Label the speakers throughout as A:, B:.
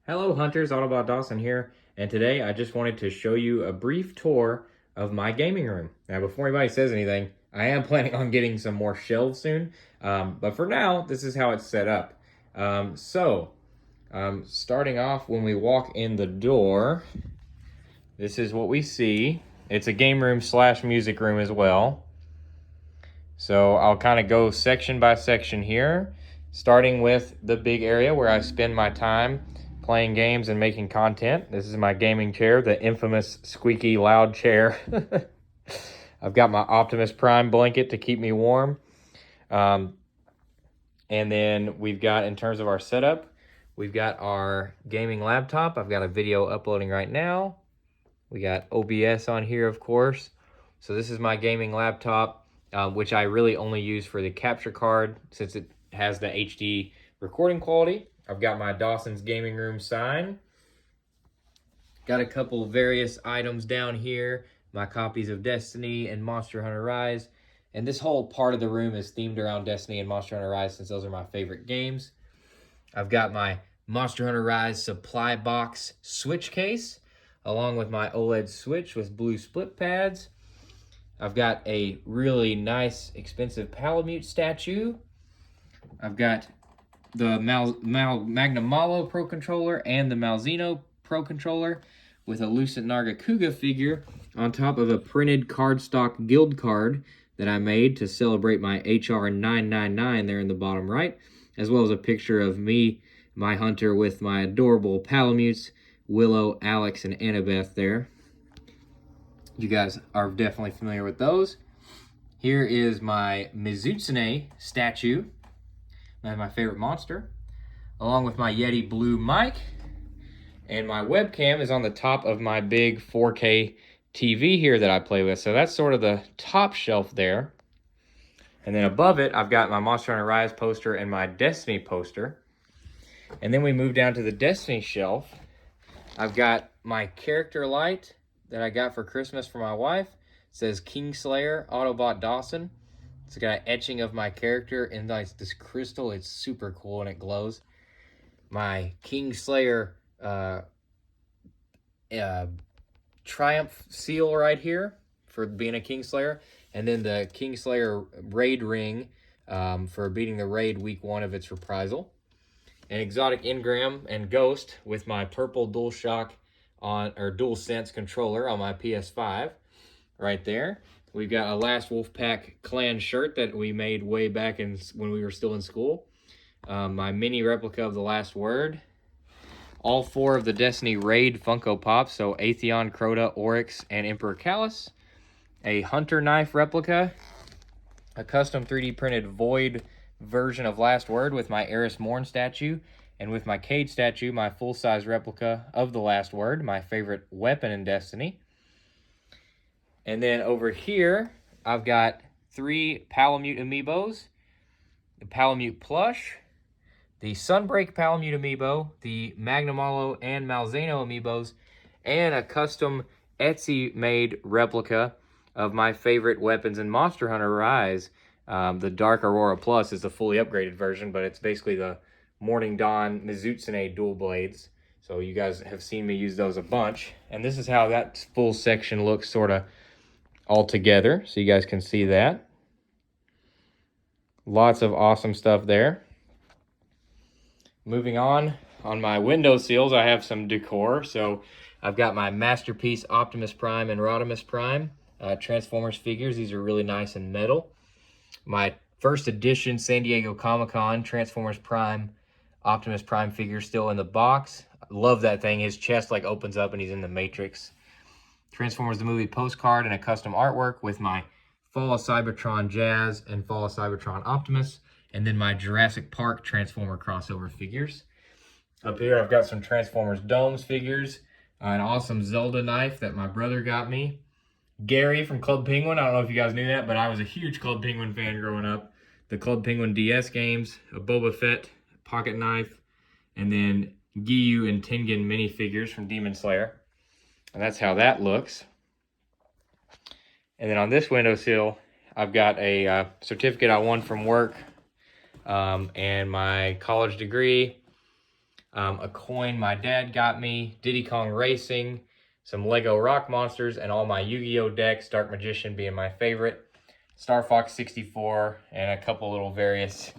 A: Hello hunters, Autobot Dawson here, and today I just wanted to show you a brief tour of my gaming room. Now before anybody says anything, I am planning on getting some more shelves soon, but for now, this is how it's set up. Starting off when we walk in the door, this is what we see. It's a game room slash music room as well. So I'll kind of go section by section here, starting with the big area where I spend my time playing games and making content. This is my gaming chair, the infamous squeaky loud chair. I've got my Optimus Prime blanket to keep me warm. And then we've got, in terms of our setup, we've got our gaming laptop. I've got a video uploading right now. We got OBS on here, of course. So this is my gaming laptop, which I really only use for the capture card since it has the HD recording quality. I've got my Dawson's Gaming Room sign. Got a couple various items down here. My copies of Destiny and Monster Hunter Rise. And this whole part of the room is themed around Destiny and Monster Hunter Rise since those are my favorite games. I've got my Monster Hunter Rise supply box switch case, along with my OLED switch with blue split pads. I've got a really nice, expensive Palamute statue. I've got the Magnum Malo Pro Controller and the Malzeno Pro Controller with a Lucent Nargacuga figure on top of a printed cardstock guild card that I made to celebrate my HR 999 there in the bottom right, as well as a picture of me, my hunter, with my adorable Palamutes, Willow, Alex, and Annabeth there. You guys are definitely familiar with those. Here is my Mizutsune statue, my favorite monster, along with my Yeti Blue mic. And my webcam is on the top of my big 4K TV here that I play with. So that's sort of the top shelf there. And then above it, I've got my Monster Hunter Rise poster and my Destiny poster. And then we move down to the Destiny shelf. I've got my character light that I got for Christmas for my wife. It says Kingslayer Autobot Dawson. It's got an etching of my character in this crystal. It's super cool and it glows. My Kingslayer Triumph seal right here for being a Kingslayer. And then the Kingslayer raid ring for beating the raid week 1 of its reprisal. An exotic engram and ghost with my purple DualShock DualSense controller on my PS5 right there. We've got a Last Wolfpack clan shirt that we made way back when we were still in school. My mini replica of The Last Word. All 4 of the Destiny Raid Funko Pops, so Atheon, Crota, Oryx, and Emperor Callus. A Hunter Knife replica. A custom 3D printed Void version of Last Word with my Eris Morn statue. And with my Cade statue, my full-size replica of The Last Word, my favorite weapon in Destiny. And then over here, I've got 3 Palamute amiibos, the Palamute plush, the Sunbreak Palamute amiibo, the Magnum Malo and Malzeno amiibos, and a custom Etsy-made replica of my favorite weapons in Monster Hunter Rise. The Dark Aurora Plus is the fully upgraded version, but it's basically the Morning Dawn Mizutsune dual blades. So you guys have seen me use those a bunch. And this is how that full section looks sort of all together, so you guys can see that. Lots of awesome stuff there. Moving on my window sills, I have some decor. So I've got my Masterpiece Optimus Prime and Rodimus Prime Transformers figures. These are really nice and metal. My first edition San Diego Comic-Con Transformers Prime Optimus Prime figure still in the box. Love that thing. His chest like opens up and he's in the Matrix. Transformers the movie postcard and a custom artwork with my Fall of Cybertron Jazz and Fall of Cybertron Optimus. And then my Jurassic Park Transformer crossover figures. Up here I've got some Transformers Domes figures. An awesome Zelda knife that my brother got me. Gary from Club Penguin. I don't know if you guys knew that, but I was a huge Club Penguin fan growing up. The Club Penguin DS games, a Boba Fett pocket knife, and then Giyu and Tengen minifigures from Demon Slayer. And that's how that looks. And then on this windowsill, I've got a certificate I won from work and my college degree. a coin my dad got me, Diddy Kong Racing, some Lego Rock Monsters, and all my Yu-Gi-Oh decks, Dark Magician being my favorite, Star Fox 64, and a couple little various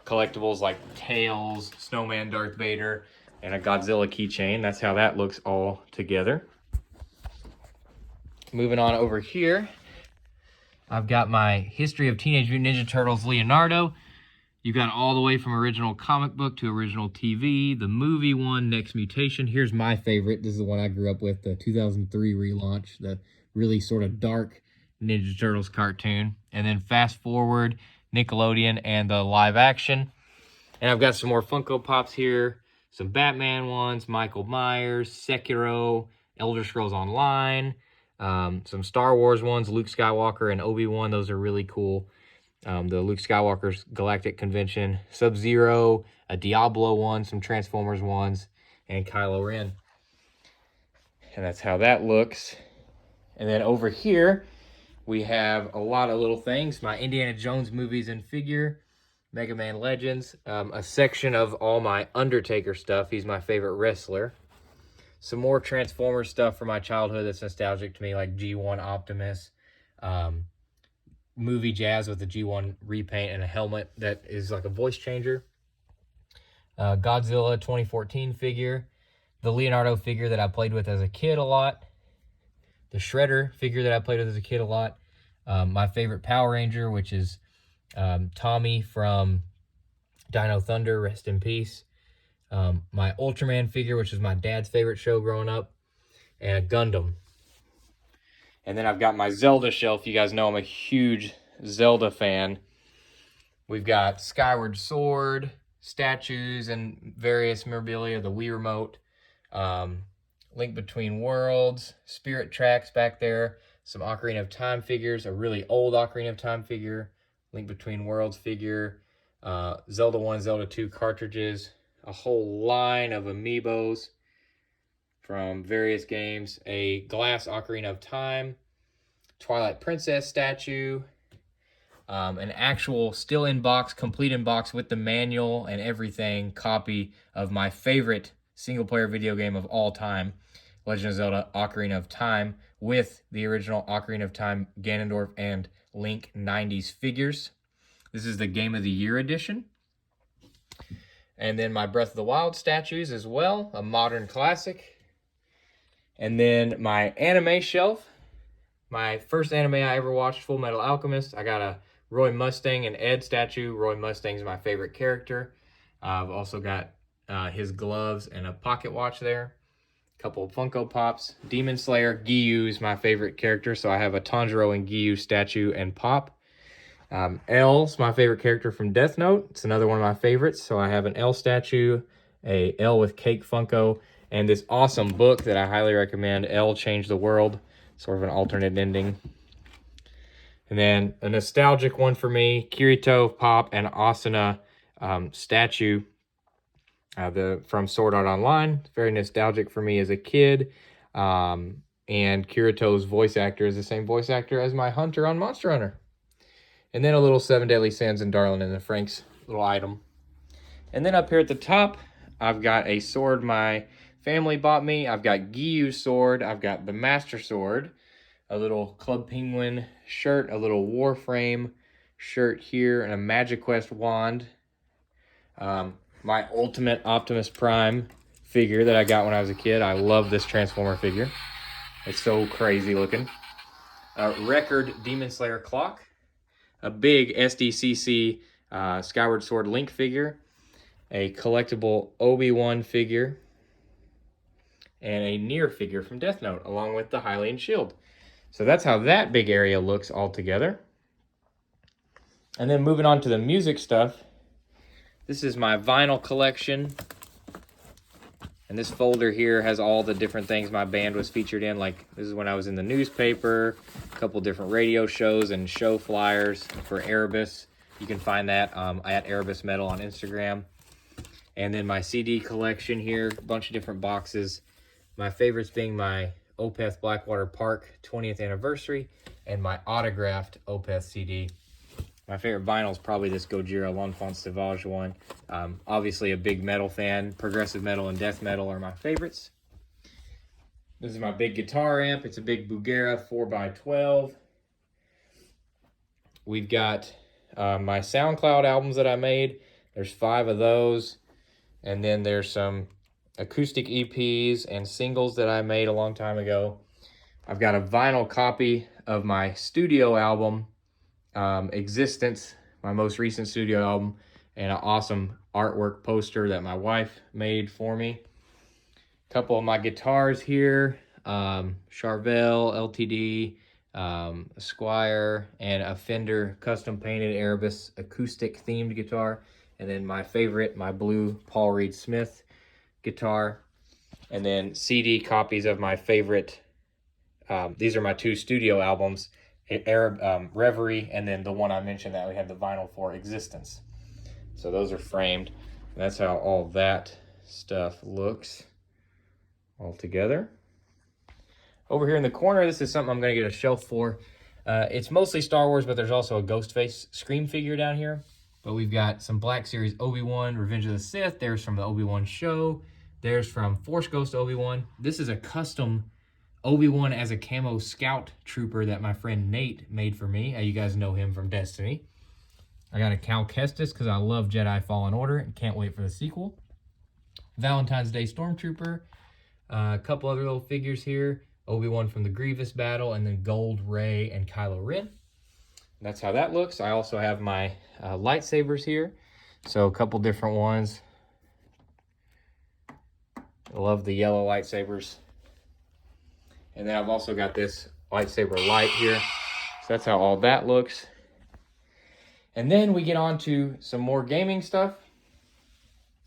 A: collectibles like Tails, Snowman Darth Vader, and a Godzilla keychain. That's how that looks all together. Moving on over here, I've got my History of Teenage Mutant Ninja Turtles Leonardo. You got all the way from original comic book to original TV, the movie one, Next Mutation. Here's my favorite. This is the one I grew up with, the 2003 relaunch, the really sort of dark Ninja Turtles cartoon. And then fast forward, Nickelodeon and the live action. And I've got some more Funko Pops here, some Batman ones, Michael Myers, Sekiro, Elder Scrolls Online, some Star Wars ones, Luke Skywalker and Obi-Wan. Those are really cool. The Luke Skywalker's Galactic Convention, Sub-Zero, a Diablo one, some Transformers ones, and Kylo Ren. And that's how that looks. And then over here, we have a lot of little things. My Indiana Jones movies and figure, Mega Man Legends, a section of all my Undertaker stuff. He's my favorite wrestler. Some more Transformers stuff from my childhood that's nostalgic to me, like G1 Optimus, movie Jazz with a G1 repaint and a helmet that is like a voice changer. Godzilla 2014 figure. The Leonardo figure that I played with as a kid a lot. The Shredder figure that I played with as a kid a lot. My favorite Power Ranger, which is Tommy from Dino Thunder, rest in peace. My Ultraman figure, which is my dad's favorite show growing up. And a Gundam. And then I've got my Zelda shelf. You guys know I'm a huge Zelda fan. We've got Skyward Sword, statues, and various memorabilia, the Wii Remote, Link Between Worlds, Spirit Tracks back there, some Ocarina of Time figures, a really old Ocarina of Time figure, Link Between Worlds figure, Zelda 1, Zelda 2 cartridges, a whole line of amiibos from various games, a glass Ocarina of Time, Twilight Princess statue, an actual still in box, complete in box with the manual and everything copy of my favorite single player video game of all time, Legend of Zelda Ocarina of Time, with the original Ocarina of Time Ganondorf and Link 90s figures. This is the Game of the Year edition. And then my Breath of the Wild statues as well, a modern classic. And then my anime shelf. My first anime I ever watched, Full Metal Alchemist. I got a Roy Mustang and Ed statue. Roy Mustang's my favorite character. I've also got his gloves and a pocket watch there. A couple of Funko Pops. Demon Slayer, Giyu's my favorite character, so I have a Tanjiro and Giyu statue and pop. L's my favorite character from Death Note. It's another one of my favorites, so I have an L statue, a L with cake Funko, and this awesome book that I highly recommend, L Changed the World, sort of an alternate ending. And then a nostalgic one for me, Kirito, Pop, and Asuna statue from Sword Art Online. It's very nostalgic for me as a kid. And Kirito's voice actor is the same voice actor as my Hunter on Monster Hunter. And then a little Seven Deadly Sins and Darling in the Franxx little item. And then up here at the top, I've got a sword my family bought me. I've got Giyu's sword. I've got the Master Sword, a little Club Penguin shirt, a little Warframe shirt here, and a Magic Quest wand. My Ultimate Optimus Prime figure that I got when I was a kid. I love this Transformer figure. It's so crazy looking. A record Demon Slayer clock. A big SDCC Skyward Sword Link figure. A collectible Obi-Wan figure. And a Nier figure from Death Note, along with the Hylian shield. So that's how that big area looks all together. And then moving on to the music stuff. This is my vinyl collection. And this folder here has all the different things my band was featured in. Like, this is when I was in the newspaper, a couple different radio shows and show flyers for Erebus. You can find that at Erebus Metal on Instagram. And then my CD collection here, a bunch of different boxes. My favorites being my Opeth Blackwater Park 20th anniversary and my autographed Opeth CD. My favorite vinyl is probably this Gojira L'Enfant Sauvage one. Obviously a big metal fan. Progressive metal and death metal are my favorites. This is my big guitar amp. It's a big Bugera 4x12. We've got my SoundCloud albums that I made. There's 5 of those. And then there's some acoustic EPs and singles that I made a long time ago. I've got a vinyl copy of my studio album, Existence, my most recent studio album, and an awesome artwork poster that my wife made for me. A couple of my guitars here, Charvel LTD, Squier, and a Fender custom painted Erebus acoustic themed guitar. And then my favorite, my blue Paul Reed Smith guitar. And then CD copies of my favorite, these are my 2 studio albums, Reverie, and then the one I mentioned that we had the vinyl for, Existence. So those are framed. And that's how all that stuff looks all together. Over here in the corner, this is something I'm going to get a shelf for. It's mostly Star Wars, but there's also a Ghostface Scream figure down here. But we've got some Black Series Obi-Wan, Revenge of the Sith. There's from the Obi-Wan show. There's from Force Ghost Obi-Wan. This is a custom Obi-Wan as a camo scout trooper that my friend Nate made for me. You guys know him from Destiny. I got a Cal Kestis because I love Jedi Fallen Order and can't wait for the sequel. Valentine's Day Stormtrooper. A couple other little figures here. Obi-Wan from the Grievous battle, and then Gold Rey and Kylo Ren. That's how that looks. I also have my lightsabers here. So a couple different ones. I love the yellow lightsabers. And then I've also got this lightsaber light here. So that's how all that looks. And then we get on to some more gaming stuff.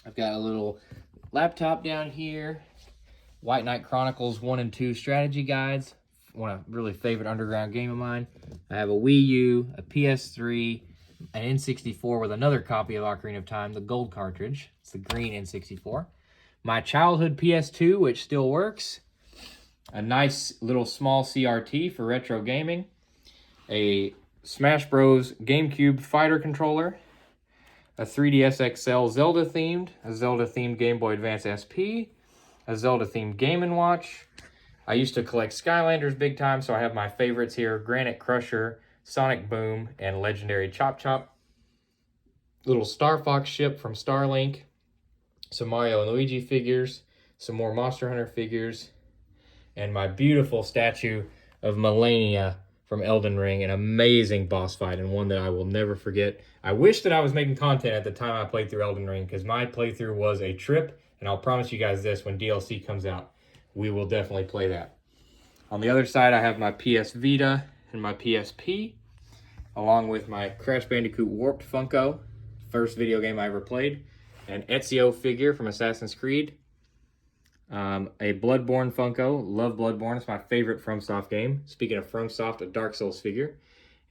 A: I've got a little laptop down here. White Knight Chronicles 1 and 2 strategy guides. One of really favorite underground game of mine. I have a Wii U, a PS3, an N64 with another copy of Ocarina of Time, the gold cartridge. It's the green N64. My childhood PS2, which still works. A nice little small CRT for retro gaming. A Smash Bros. GameCube fighter controller. A 3DS XL Zelda-themed. A Zelda-themed Game Boy Advance SP. A Zelda-themed Game & Watch. I used to collect Skylanders big time, so I have my favorites here. Granite Crusher, Sonic Boom, and Legendary Chop Chop. Little Star Fox ship from Starlink. Some Mario and Luigi figures. Some more Monster Hunter figures. And my beautiful statue of Melania from Elden Ring. An amazing boss fight, and one that I will never forget. I wish that I was making content at the time I played through Elden Ring, because my playthrough was a trip, and I'll promise you guys this, when DLC comes out, we will definitely play that. On the other side, I have my PS Vita and my PSP, along with my Crash Bandicoot Warped Funko, first video game I ever played, an Ezio figure from Assassin's Creed, a Bloodborne Funko. Love Bloodborne. It's my favorite FromSoft game. Speaking of FromSoft, a Dark Souls figure.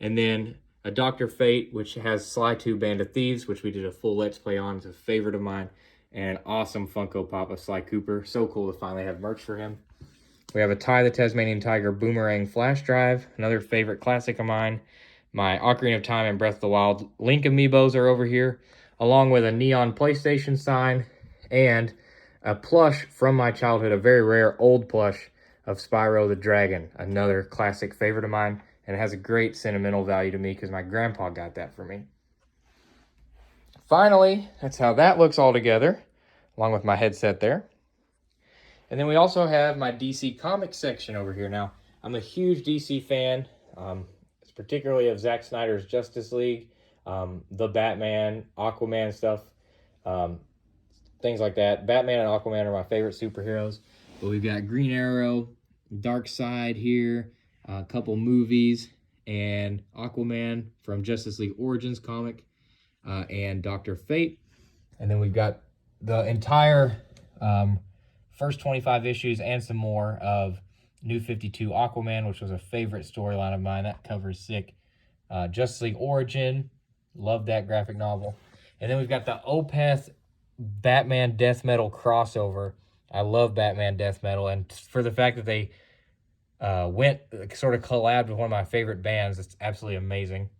A: And then a Dr. Fate, which has Sly 2 Band of Thieves, which we did a full Let's Play on. It's a favorite of mine. And an awesome Funko Pop of Sly Cooper. So cool to finally have merch for him. We have a Ty the Tasmanian Tiger Boomerang flash drive. Another favorite classic of mine. My Ocarina of Time and Breath of the Wild Link amiibos are over here, along with a neon PlayStation sign and a plush from my childhood, a very rare old plush of Spyro the Dragon, another classic favorite of mine, and it has a great sentimental value to me because my grandpa got that for me. Finally, that's how that looks all together, along with my headset there. And then we also have my DC Comics section over here. Now, I'm a huge DC fan, particularly of Zack Snyder's Justice League, the Batman, Aquaman stuff, things like that. Batman and Aquaman are my favorite superheroes. But we've got Green Arrow, Darkseid here, a couple movies, and Aquaman from Justice League Origins comic, and Dr. Fate. And then we've got the entire first 25 issues and some more of New 52 Aquaman, which was a favorite storyline of mine. That cover's sick. Justice League Origin, love that graphic novel. And then we've got the Opeth Batman Death Metal crossover. I love Batman Death Metal, and for the fact that they went sort of collabed with one of my favorite bands, it's absolutely amazing.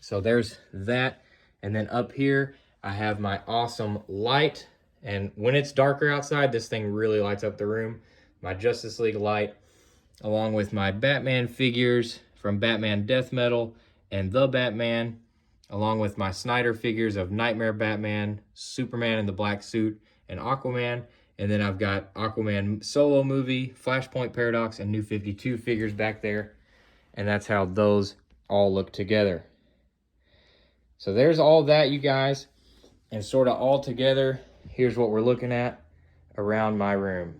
A: So there's that. And then up here, I have my awesome light. And when it's darker outside, this thing really lights up the room. My Justice League light, along with my Batman figures from Batman Death Metal and The Batman, along with my Snyder figures of Nightmare Batman, Superman in the black suit, and Aquaman. And then I've got Aquaman solo movie, Flashpoint Paradox, and New 52 figures back there. And that's how those all look together. So there's all that, you guys. And sort of all together, here's what we're looking at around my room.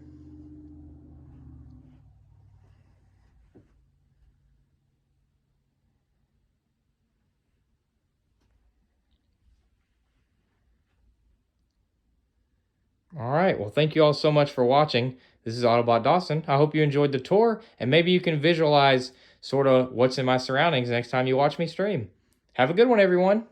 A: All right, well, thank you all so much for watching. This is Autobot Dawson. I hope you enjoyed the tour, and maybe you can visualize sort of what's in my surroundings next time you watch me stream. Have a good one, everyone.